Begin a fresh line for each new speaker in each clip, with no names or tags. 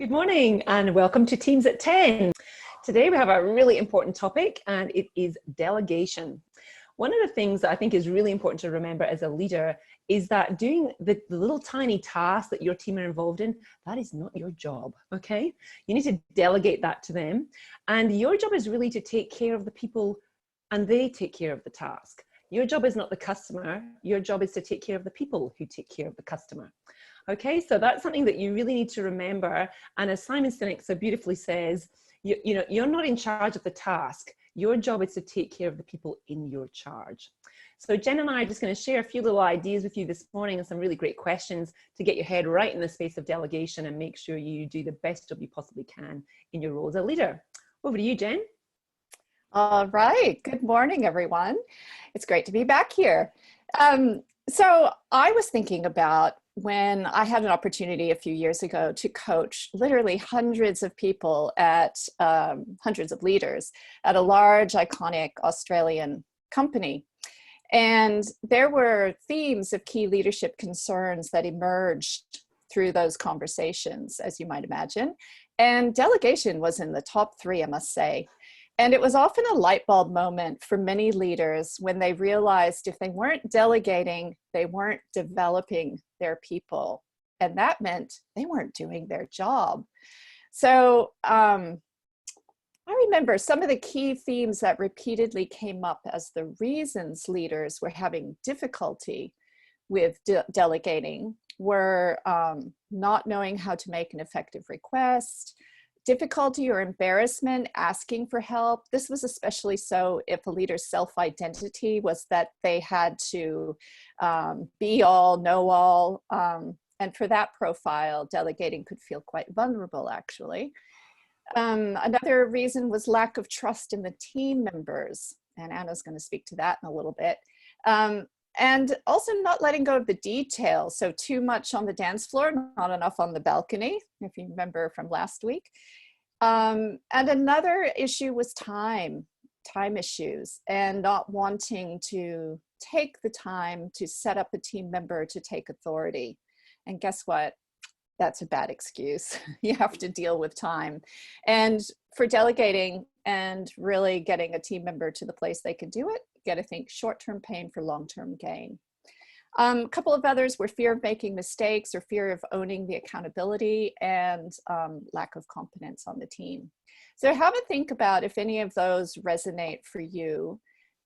Good morning and welcome to Teams at 10. Today we have a really important topic and it is delegation. One of the things that I think is really important to remember as a leader is that doing the little tiny tasks that your team are involved in, that is not your job, okay? You need to delegate that to them. And your job is really to take care of the people and they take care of the task. Your job is not the customer, your job is to take care of the people who take care of the customer. Okay, so that's something that you really need to remember. And as Simon Sinek so beautifully says, you're not in charge of the task. Your job is to take care of the people in your charge. So Jen and I are just going to share a few little ideas with you this morning and some really great questions to get your head right in the space of delegation and make sure you do the best job you possibly can in your role as a leader. Over to you, Jen.
All right. Good morning, everyone. It's great to be back here. So I was thinking about when I had an opportunity a few years ago to coach literally hundreds of people at hundreds of leaders at a large, iconic Australian company. And there were themes of key leadership concerns that emerged through those conversations, as you might imagine. And delegation was in the top three, I must say. And it was often a light bulb moment for many leaders when they realized if they weren't delegating, they weren't developing their people. And that meant they weren't doing their job. So I remember some of the key themes that repeatedly came up as the reasons leaders were having difficulty with delegating were not knowing how to make an effective request, difficulty or embarrassment asking for help. This was especially so if a leader's self-identity was that they had to be all, know all. And for that profile, delegating could feel quite vulnerable, actually. Another reason was lack of trust in the team members. And Anna's going to speak to that in a little bit. And also not letting go of the details. So too much on the dance floor, not enough on the balcony, if you remember from last week. And another issue was time issues and not wanting to take the time to set up a team member to take authority. And guess what? That's a bad excuse. You have to deal with time. And for delegating and really getting a team member to the place they can do it, you got to think short-term pain for long-term gain. A couple of others were fear of making mistakes or fear of owning the accountability and lack of competence on the team. So have a think about if any of those resonate for you.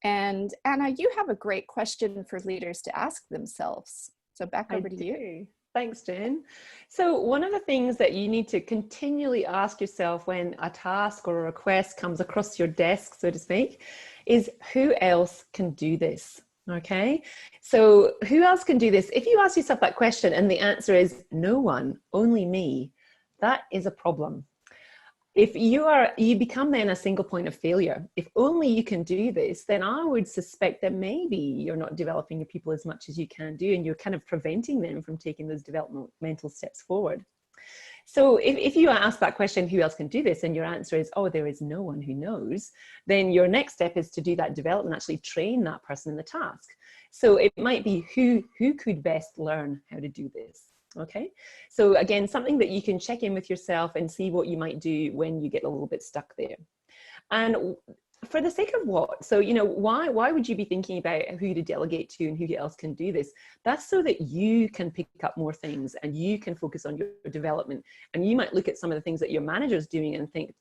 And Anna, you have a great question for leaders to ask themselves. So back over to you.
Thanks, Jen. So one of the things that you need to continually ask yourself when a task or a request comes across your desk, so to speak, is who else can do this? Okay, so who else can do this? If you ask yourself that question and the answer is no one, only me, that is a problem. If you become then a single point of failure. If only you can do this, then I would suspect that maybe you're not developing your people as much as you can do and you're kind of preventing them from taking those developmental steps forward. So if you ask that question, who else can do this? And your answer is, oh, there is no one who knows, then your next step is to do that development, actually train that person in the task. So it might be who could best learn how to do this. Okay, so again, something that you can check in with yourself and see what you might do when you get a little bit stuck there. And for the sake of what? So, why would you be thinking about who to delegate to and who else can do this? That's so that you can pick up more things and you can focus on your development. And you might look at some of the things that your manager's doing and think,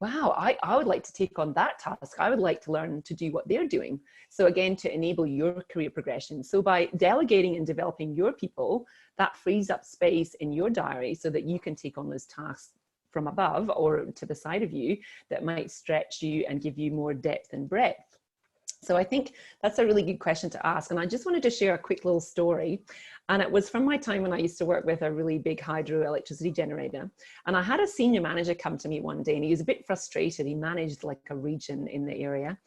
wow, I would like to take on that task. I would like to learn to do what they're doing. So again, to enable your career progression. So by delegating and developing your people, that frees up space in your diary so that you can take on those tasks from above or to the side of you that might stretch you and give you more depth and breadth. So I think that's a really good question to ask. And I just wanted to share a quick little story. And it was from my time when I used to work with a really big hydroelectricity generator. And I had a senior manager come to me one day and he was a bit frustrated. He managed like a region in the area.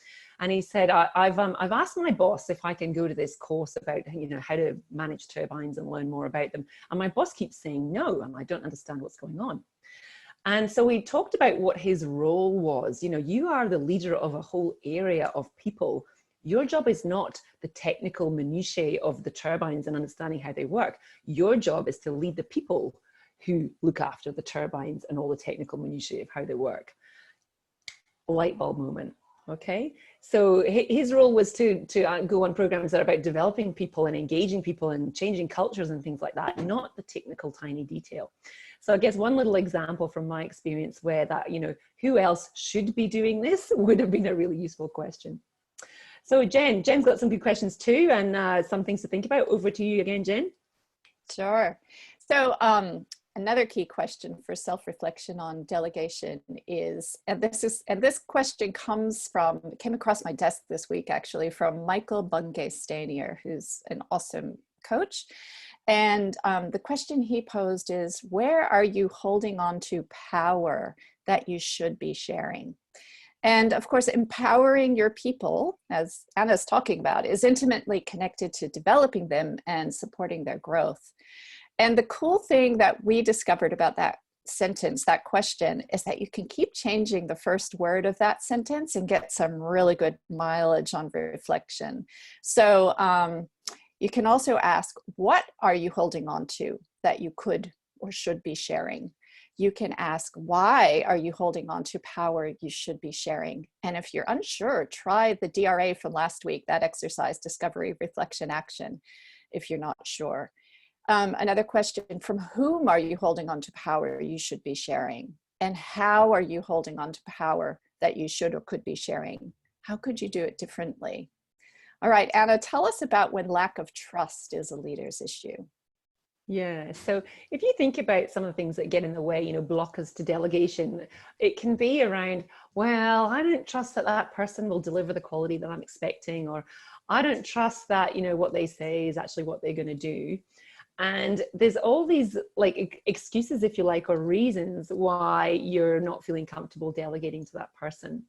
And he said, I've asked my boss if I can go to this course about, how to manage turbines and learn more about them. And my boss keeps saying no, and I don't understand what's going on. And so we talked about what his role was. You are the leader of a whole area of people. Your job is not the technical minutiae of the turbines and understanding how they work. Your job is to lead the people who look after the turbines and all the technical minutiae of how they work. Light bulb moment. Okay, so his role was to go on programs that are about developing people and engaging people and changing cultures and things like that, not the technical tiny detail. So I guess one little example from my experience where that, you know, who else should be doing this would have been a really useful question. So Jen's got some good questions too, and some things to think about. Over to you again, Jen.
Sure. So another key question for self-reflection on delegation is, and this question came across my desk this week actually, from Michael Bungay-Stanier, who's an awesome coach. And the question he posed is, where are you holding on to power that you should be sharing? And of course, empowering your people, as Anna's talking about, is intimately connected to developing them and supporting their growth. And the cool thing that we discovered about that sentence, that question, is that you can keep changing the first word of that sentence and get some really good mileage on reflection. So you can also ask, what are you holding on to that you could or should be sharing? You can ask, why are you holding on to power you should be sharing? And if you're unsure, try the DRA from last week, that exercise, discovery, reflection, action, if you're not sure. Another question, from whom are you holding on to power you should be sharing? And how are you holding on to power that you should or could be sharing? How could you do it differently? All right, Anna, tell us about when lack of trust is a leader's issue.
Yeah, so if you think about some of the things that get in the way, you know, blockers to delegation, it can be around, well, I don't trust that that person will deliver the quality that I'm expecting, or I don't trust that, you know, what they say is actually what they're going to do. And there's all these like excuses, if you like, or reasons why you're not feeling comfortable delegating to that person.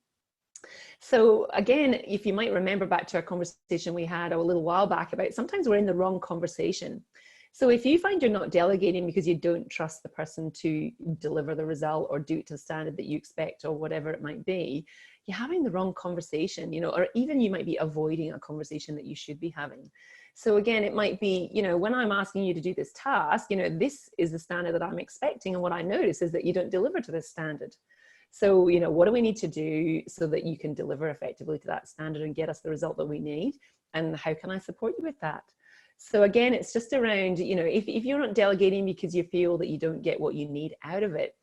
So again, if you might remember back to our conversation we had a little while back about sometimes we're in the wrong conversation. So if you find you're not delegating because you don't trust the person to deliver the result or do it to the standard that you expect or whatever it might be, you're having the wrong conversation, you know, or even you might be avoiding a conversation that you should be having. So again, it might be, you know, when I'm asking you to do this task, you know, this is the standard that I'm expecting. And what I notice is that you don't deliver to this standard. So, you know, what do we need to do so that you can deliver effectively to that standard and get us the result that we need? And how can I support you with that? So again, it's just around, you know, if you're not delegating because you feel that you don't get what you need out of it,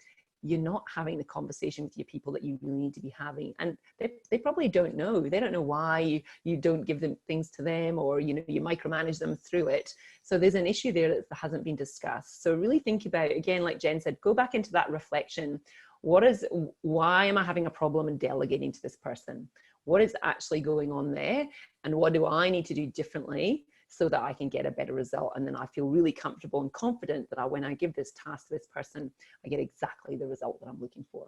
you're not having the conversation with your people that you really need to be having. And they probably don't know. They don't know why you don't give them things to them, or, you know, you micromanage them through it. So there's an issue there that hasn't been discussed. So really think about, again, like Jen said, go back into that reflection. Why am I having a problem in delegating to this person? What is actually going on there? And what do I need to do differently so that I can get a better result? And then I feel really comfortable and confident that when I give this task to this person, I get exactly the result that I'm looking for.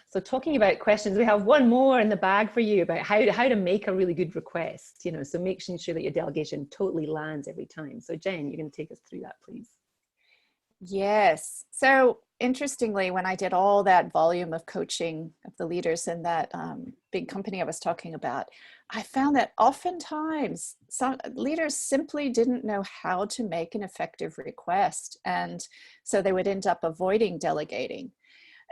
So talking about questions, we have one more in the bag for you about how to make a really good request, you know, so making sure that your delegation totally lands every time. So Jen, you're going to take us through that, please.
Yes. So interestingly, when I did all that volume of coaching of the leaders in that big company I was talking about, I found that oftentimes some leaders simply didn't know how to make an effective request. And so they would end up avoiding delegating.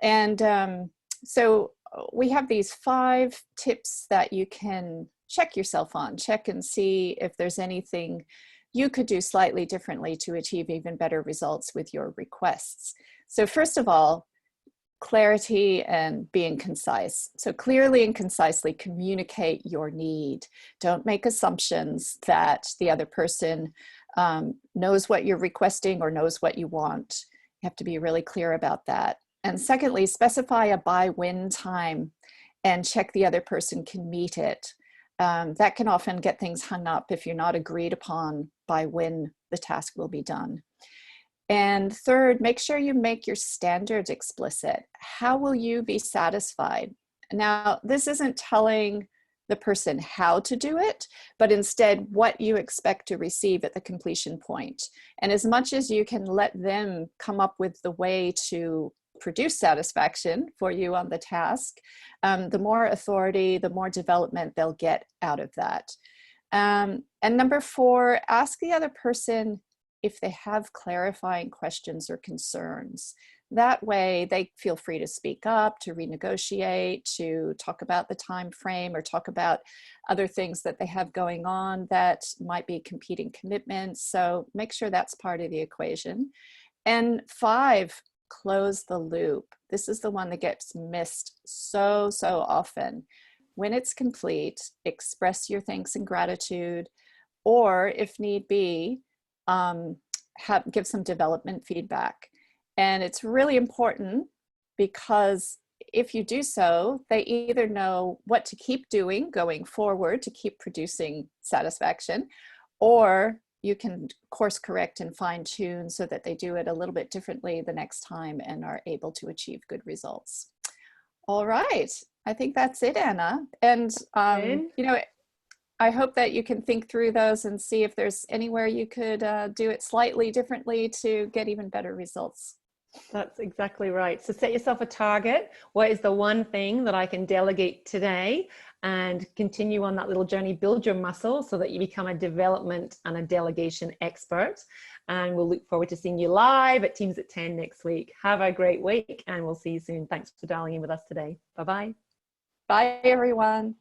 And so we have these 5 tips that you can check yourself on, check and see if there's anything you could do slightly differently to achieve even better results with your requests. So first of all, clarity and being concise. So clearly and concisely communicate your need. Don't make assumptions that the other person knows what you're requesting or knows what you want. You have to be really clear about that. And secondly, specify a by-when time and check the other person can meet it. That can often get things hung up if you're not agreed upon by when the task will be done. And third, make sure you make your standards explicit. How will you be satisfied? Now, this isn't telling the person how to do it, but instead what you expect to receive at the completion point. And as much as you can let them come up with the way to produce satisfaction for you on the task, the more authority, the more development they'll get out of that. And number 4, ask the other person if they have clarifying questions or concerns. That way they feel free to speak up, to renegotiate, to talk about the time frame, or talk about other things that they have going on that might be competing commitments. So make sure that's part of the equation. And 5, close the loop. This is the one that gets missed so often. When it's complete, express your thanks and gratitude, or if need be, give some development feedback. And it's really important, because if you do so, they either know what to keep doing going forward to keep producing satisfaction, or you can course correct and fine tune so that they do it a little bit differently the next time and are able to achieve good results. All right, I think that's it, Anna. And you know, I hope that you can think through those and see if there's anywhere you could do it slightly differently to get even better results.
That's exactly right. So set yourself a target. What is the one thing that I can delegate today? And continue on that little journey. Build your muscle so that you become a development and a delegation expert. And we'll look forward to seeing you live at Teams at 10 next week. Have a great week, and we'll see you soon. Thanks for dialing in with us today. Bye-bye.
Bye, everyone.